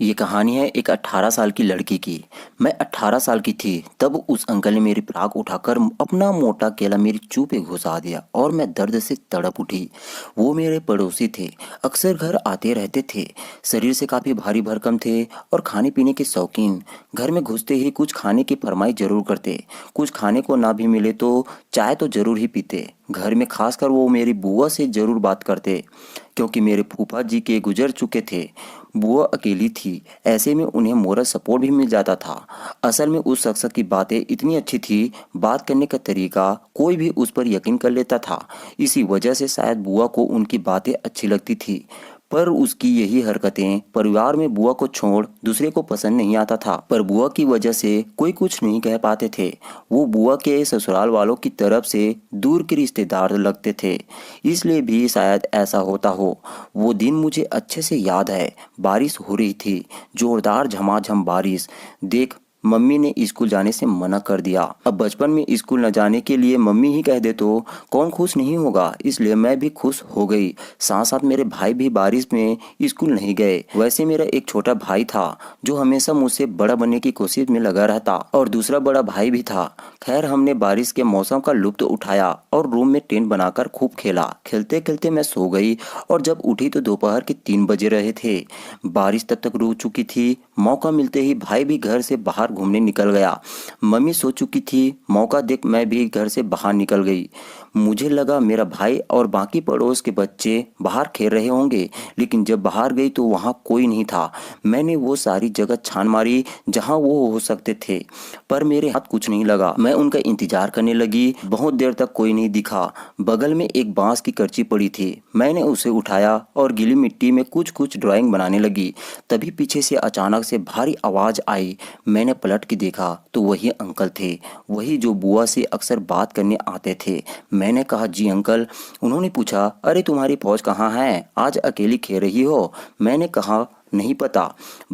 ये कहानी है एक 18 साल की लड़की की। मैं 18 साल की थी तब उस अंकल ने मेरी फ्रॉक उठाकर अपना मोटा केला मेरी चूह पे घुसा दिया और मैं दर्द से तड़प उठी। वो मेरे पड़ोसी थे, अक्सर घर आते रहते थे, शरीर से काफ़ी भारी भरकम थे और खाने पीने के शौकीन। घर में घुसते ही कुछ खाने की फरमाइश जरूर करते, कुछ खाने को ना भी मिले तो चाय तो जरूर ही पीते। घर में खासकर वो मेरी बुआ से जरूर बात करते, क्योंकि मेरे फूफा जी के गुजर चुके थे। बुआ अकेली थी, ऐसे में उन्हें मोरल सपोर्ट भी मिल जाता था। असल में उस शख्स की बातें इतनी अच्छी थी, बात करने का तरीका, कोई भी उस पर यकीन कर लेता था। इसी वजह से शायद बुआ को उनकी बातें अच्छी लगती थी। पर उसकी यही हरकतें परिवार में बुआ को छोड़ दूसरे को पसंद नहीं आता था। पर बुआ की वजह से कोई कुछ नहीं कह पाते थे। वो बुआ के ससुराल वालों की तरफ से दूर के रिश्तेदार लगते थे, इसलिए भी शायद ऐसा होता हो। वो दिन मुझे अच्छे से याद है। बारिश हो रही थी, जोरदार झमाझम बारिश। देख, मम्मी ने स्कूल जाने से मना कर दिया। अब बचपन में स्कूल न जाने के लिए मम्मी ही कह दे तो कौन खुश नहीं होगा, इसलिए मैं भी खुश हो गई। साथ साथ मेरे भाई भी बारिश में स्कूल नहीं गए। वैसे मेरा एक छोटा भाई था जो हमेशा मुझसे बड़ा बनने की कोशिश में लगा रहता, और दूसरा बड़ा भाई भी था। खैर, हमने बारिश के मौसम का लुत्फ उठाया और रूम में टेंट बनाकर खूब खेला। खेलते खेलते मैं सो गई और जब उठी तो दोपहर के 3 बजे रहे थे। बारिश तब तक रुक चुकी थी। मौका मिलते ही भाई भी घर से बाहर घूमने निकल गया। मम्मी सो चुकी थी। मौका देख मैं भी घर से बाहर निकल गई। मुझे लगा मेरा भाई और बाकी पड़ोस के बच्चे बाहर खेल रहे होंगे, लेकिन जब बाहर गई तो वहाँ कोई नहीं था। मैंने वो सारी जगह छान मारी जहाँ वो हो सकते थे, पर मेरे हाथ कुछ नहीं लगा। मैं उनका इंतजार करने लगी। बहुत देर तक कोई नहीं दिखा। बगल में एक बांस की करची पड़ी थी। मैंने उसे उठाया और गीली मिट्टी में कुछ कुछ ड्राइंग बनाने लगी। तभी पीछे से अचानक से भारी आवाज आई। मैंने पलट के देखा तो वही अंकल थे, वही जो बुआ से अक्सर बात करने आते थे। मैंने कहा, जी अंकल। उन्होंने पूछा, अरे तुम्हारी फौज कहाँ है, आज अकेली खेल रही हो? मैंने कहा, नहीं पता,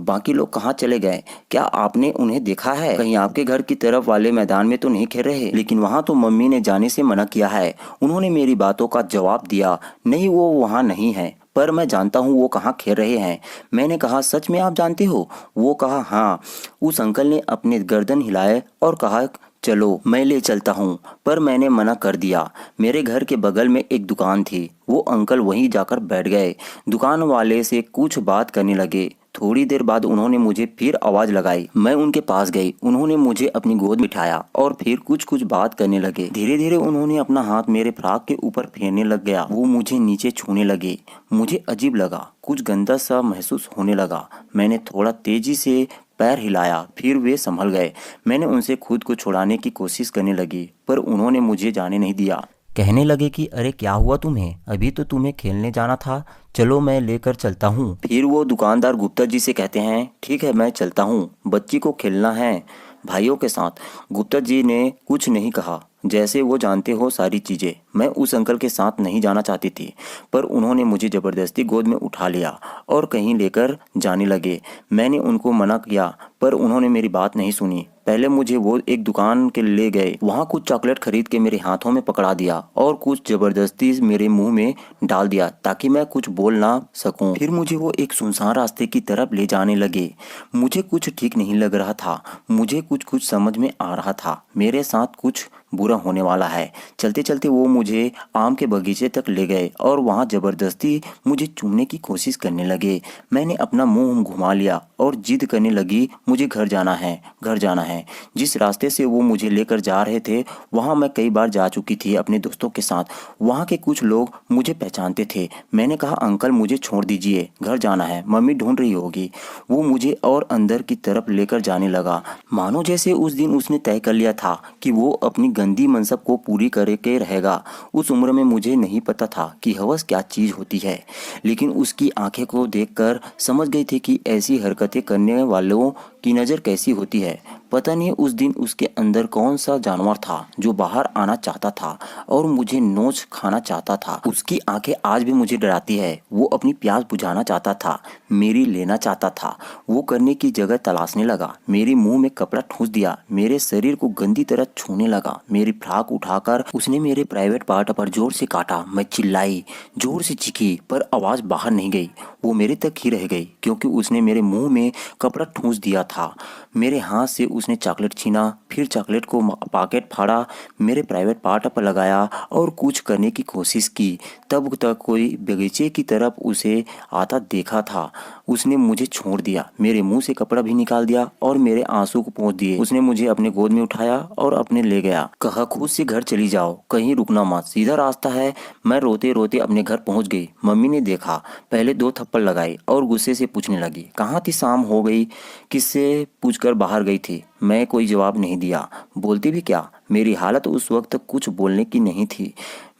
बाकी लोग कहाँ चले गए? क्या आपने उन्हें देखा है? कहीं आपके घर की तरफ वाले मैदान में तो नहीं खेल रहे? लेकिन वहाँ तो मम्मी ने जाने से मना किया है। उन्होंने मेरी बातों का जवाब दिया, नहीं वो वहाँ नहीं है, पर मैं जानता हूँ वो कहाँ खेल रहे हैं। मैंने कहा, सच में आप जानते हो? वो कहा, हाँ। उस अंकल ने अपने गर्दन हिलाए और कहा, चलो मैं ले चलता हूँ। पर मैंने मना कर दिया। मेरे घर के बगल में एक दुकान थी। वो अंकल वहीं जाकर बैठ गए। दुकान वाले से कुछ बात करने लगे। थोड़ी देर बाद उन्होंने मुझे फिर आवाज लगाई। मैं उनके पास गई। उन्होंने मुझे अपनी गोद में बिठाया और फिर कुछ कुछ बात करने लगे। धीरे धीरे उन्होंने अपना हाथ मेरे फ्रॉक के ऊपर फेरने लग गया। वो मुझे नीचे छूने लगे। मुझे अजीब लगा, कुछ गंदा सा महसूस होने लगा। मैंने थोड़ा तेजी से पैर हिलाया, फिर वे संभल गए। मैंने उनसे खुद को छुड़ाने की कोशिश करने लगी, पर उन्होंने मुझे जाने नहीं दिया। कहने लगे कि अरे क्या हुआ तुम्हें, अभी तो तुम्हें खेलने जाना था, चलो मैं लेकर चलता हूँ। फिर वो दुकानदार गुप्ता जी से कहते हैं, ठीक है मैं चलता हूँ, बच्ची को खेलना है भाइयों के साथ। गुप्ता जी ने कुछ नहीं कहा, जैसे वो जानते हो सारी चीज़ें। मैं उस अंकल के साथ नहीं जाना चाहती थी, पर उन्होंने मुझे ज़बरदस्ती गोद में उठा लिया और कहीं लेकर जाने लगे। मैंने उनको मना किया, पर उन्होंने मेरी बात नहीं सुनी। पहले मुझे वो एक दुकान के ले गए। वहाँ कुछ चॉकलेट खरीद के मेरे हाथों में पकड़ा दिया और कुछ ज़बरदस्ती मेरे मुंह में डाल दिया ताकि मैं कुछ बोल ना सकूं। फिर मुझे वो एक सुनसान रास्ते की तरफ ले जाने लगे। मुझे कुछ ठीक नहीं लग रहा था। मुझे कुछ कुछ समझ में आ रहा था, मेरे साथ कुछ बुरा होने वाला है। चलते चलते वो मुझे आम के बगीचे तक ले गए और वहाँ जबरदस्ती मुझे चूमने की कोशिश करने लगे। मैंने अपना मुंह घुमा लिया और जिद करने लगी, मुझे घर जाना है, घर जाना है। जिस रास्ते से वो मुझे लेकर जा रहे थे वहाँ मैं कई बार जा चुकी थी अपने दोस्तों के साथ। वहाँ के कुछ लोग मुझे पहचानते थे। मैंने कहा, अंकल मुझे छोड़ दीजिए, घर जाना है, मम्मी ढूंढ रही होगी। वो मुझे और अंदर की तरफ लेकर जाने लगा, मानो जैसे उस दिन उसने तय कर लिया था कि वो अपनी गंदी मनसब को पूरी करके रहेगा। उस उम्र में मुझे नहीं पता था कि हवस क्या चीज़ होती है, लेकिन उसकी आंखें को देखकर समझ गई थी कि ऐसी हरकतें करने वालों की नज़र कैसी होती है। पता नहीं उस दिन उसके अंदर कौन सा जानवर था जो बाहर आना चाहता था और मुझे नोच खाना चाहता था। उसकी आंखें आज भी मुझे डराती है। वो अपनी प्यास बुझाना चाहता था, मेरी लेना चाहता था। वो करने की जगह तलाशने लगा। मेरे मुंह में कपड़ा ठूंस दिया, मेरे शरीर को गंदी तरह छूने लगा। मेरी फ्रॉक उठाकर उसने मेरे प्राइवेट पार्ट पर जोर से काटा। मैं चिल्लाई, जोर से चीखी, पर आवाज बाहर नहीं गई। वो मेरे तक ही रह गई क्योंकि उसने मेरे मुंह में कपड़ा ठूंस दिया था। मेरे हाथ से उसने चॉकलेट छीना, फिर चॉकलेट को पॉकेट फाड़ा, मेरे प्राइवेट पार्ट पर लगाया और कुछ करने की कोशिश की। तब तक कोई बगीचे की तरफ उसे आता देखा था। उसने मुझे छोड़ दिया, मेरे मुंह से कपड़ा भी निकाल दिया और मेरे आंसू को पोंछ दिए। उसने मुझे अपने गोद में उठाया और अपने ले गया। कहा खुद से घर चली जाओ, कहीं रुकना मत, सीधा रास्ता है। मैं रोते रोते अपने घर पहुंच गई। मम्मी ने देखा, पहले 2 थप्पड़ लगाए और गुस्से से पूछने लगी कहाँ थी, शाम हो गई, किससे पूछकर बाहर गई थी। मैं कोई जवाब नहीं दिया। बोलती भी क्या, मेरी हालत उस वक्त कुछ बोलने की नहीं थी।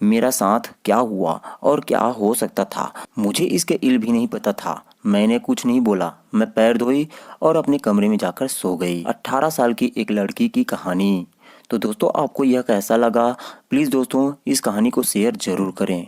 मेरा साथ क्या हुआ और क्या हो सकता था मुझे इसके इल्म भी नहीं पता था। मैंने कुछ नहीं बोला। मैं पैर धोई और अपने कमरे में जाकर सो गई। 18 साल की एक लड़की की कहानी। तो दोस्तों आपको यह कैसा लगा? प्लीज़ दोस्तों इस कहानी को शेयर ज़रूर करें।